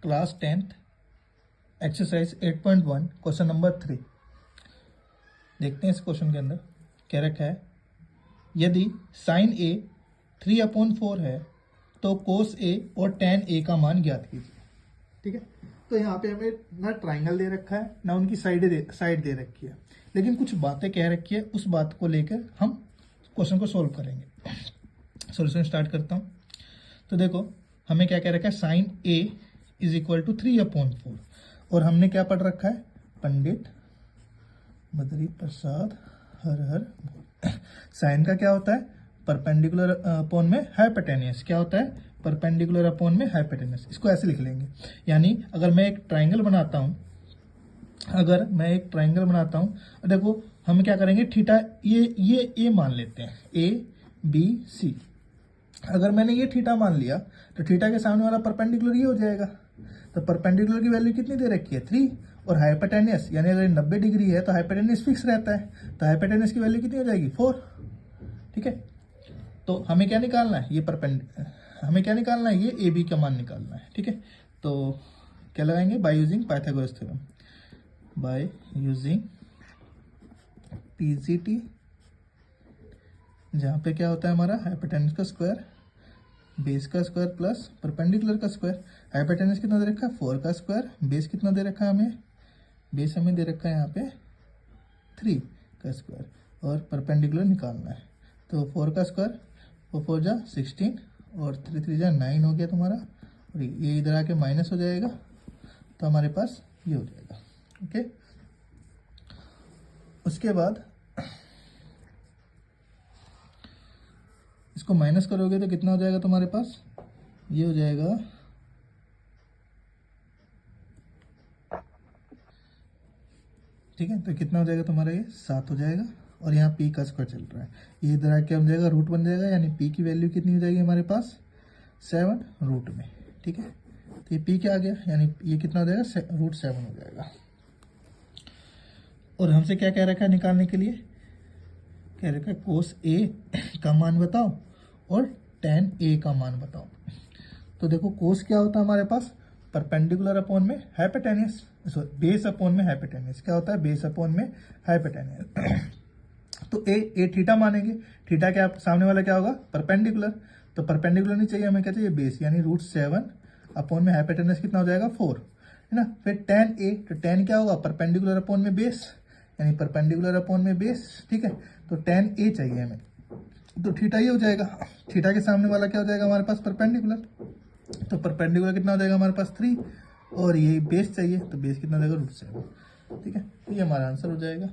Class 10th exercise 8.1 question number 3। देखते हैं इस क्वेश्चन के अंदर क्या रखा है। यदि साइन ए 3/4 है तो कोस ए और टेन ए का मान ज्ञात कीजिए। ठीक है, तो यहाँ पे हमें ना ट्राइंगल दे रखा है ना उनकी साइड दे रखी है, लेकिन कुछ बातें कह रखी है, उस बात को लेकर हम क्वेश्चन को सोल्व करेंगे। सॉल्यूशन स्टार्ट करता हूँ। तो देखो हमें क्या कह रखा है, sine A is equal to 3/4 और हमने क्या पढ़ रखा है, पंडित बद्री प्रसाद हर हर बोल। साइन का क्या होता है, परपेंडिकुलर अपॉन में हाइपोटेनियस। क्या होता है, परपेंडिकुलर अपॉन में हाइपोटेनियस। इसको ऐसे लिख लेंगे, यानी अगर मैं एक ट्राइंगल बनाता हूँ, देखो हम क्या करेंगे, थीटा ये ए मान लेते हैं, ए बी सी। अगर मैंने ये थीटा मान लिया तो थीटा के सामने वाला परपेंडिकुलर ये हो जाएगा। तो परपेंडिकुलर की वैल्यू कितनी दे रखी है, 3, और हाइपोटेनियस यानी अगर 90 डिग्री है तो हाइपोटेनियस फिक्स रहता है, तो हाइपोटेनियस की वैल्यू कितनी हो जाएगी, 4। ठीक है, तो हमें क्या निकालना है, ये ए बी का मान निकालना है। ठीक है, तो क्या लगाएंगे, by using Pythagoras theorem, by using PGT, जहाँ पे क्या होता है हमारा हाइपोटेनस का स्क्वायर, बेस का स्क्वायर प्लस परपेंडिकुलर का स्क्वायर। हाइपोटेनस कितना दे रखा है, 4 का स्क्वायर, बेस कितना दे रखा है हमें, बेस हमें दे रखा है यहाँ पे 3 का स्क्वायर, और परपेंडिकुलर निकालना है। तो 4 का स्क्वायर, 4 जा 16 और 3 जा 9 हो गया तुम्हारा, और ये इधर आके माइनस हो जाएगा, तो हमारे पास ये हो जाएगा। ओके, उसके बाद इसको माइनस करोगे तो कितना हो जाएगा तुम्हारे पास, ये हो जाएगा, ठीक है, तो कितना हो जाएगा तुम्हारा, ये 7 हो जाएगा, और यहाँ पी का स्क्वायर चल रहा है, ये इधर आके बन जाएगा रूट बन जाएगा, यानी पी की वैल्यू कितनी हो जाएगी हमारे पास, 7 रूट में। ठीक है, तो ये पी क्या आ गया, यानी ये कितना हो जाएगा, √7 हो जाएगा। और हमसे क्या कह रखा है निकालने के लिए, कह रखा है कोस ए का मान बताओ और टेन ए का मान बताओ। तो देखो कोस क्या होता है हमारे पास, परपेंडिकुलर अपॉन में हाइपोटेनियस, बेस अपॉन में हाइपोटेनियस। क्या होता है, बेस अपॉन में हाइपोटेनियस। तो ए थीटा मानेंगे, थीटा क्या सामने वाला क्या होगा, परपेंडिकुलर, तो परपेंडिकुलर नहीं चाहिए, हमें क्या चाहिए, बेस, यानी √7 अपॉन में हाइपोटेनियस कितना हो जाएगा, 4, है ना। फिर टेन ए, तो टेन क्या होगा, परपेंडिकुलर अपॉन में बेस, यानी परपेंडिकुलर अपॉन में बेस। ठीक है, तो टेन ए चाहिए हमें, तो थीटा ये हो जाएगा, थीटा के सामने वाला क्या हो जाएगा हमारे पास, परपेंडिकुलर, तो परपेंडिकुलर कितना हो जाएगा हमारे पास 3, और ये बेस चाहिए, तो बेस कितना हो जाएगा √7। ठीक है, तो ये हमारा आंसर हो जाएगा।